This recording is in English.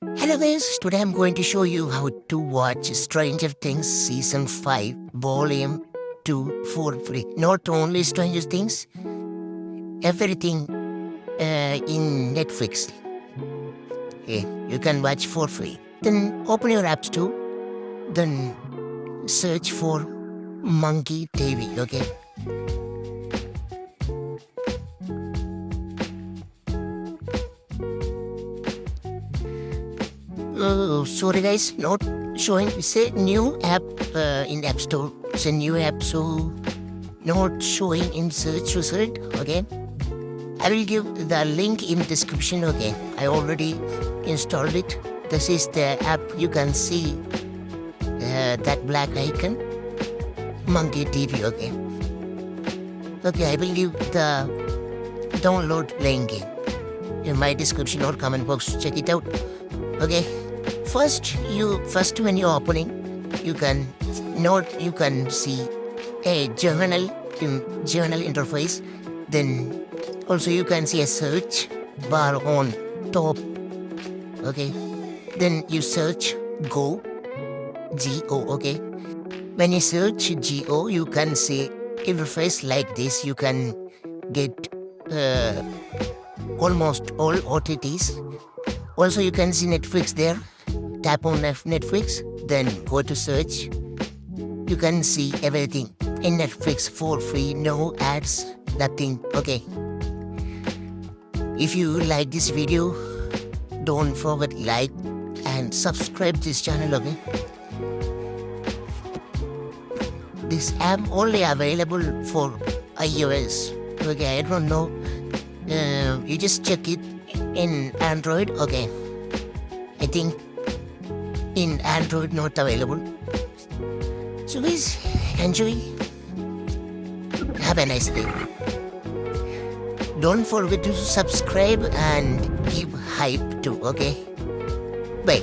Hello guys, today I'm going to show you how to watch Stranger Things Season 5 Volume 2 for free. Not only Stranger Things, everything in Netflix. Okay, you can watch for free. Then open your App Store, then search for Monkey TV, okay? Oh, sorry guys, not showing. It's a new app in App Store. It's a new app, so not showing in search result. Okay, I will give the link in description. Okay, I already installed it. This is the app. You can see that black icon, Monkey TV. Okay, I will leave the download link in my description or comment box. Check it out. Okay. First when you're opening, you can see a journal interface. Then also you can see a search bar on top. Okay. Then you search Go. Okay. When you search Go, you can see interface like this. You can get almost all OTTs. Also, you can see Netflix there. Tap on Netflix, then go to search. You can see everything in Netflix for free, no ads, nothing. Okay. If you like this video, don't forget like and subscribe this channel. Okay. This app only available for iOS. Okay, I don't know. You just check it in Android. Okay. I think in Android not available. So guys, enjoy. Have a nice day. Don't forget to subscribe and give hype too, okay? Bye.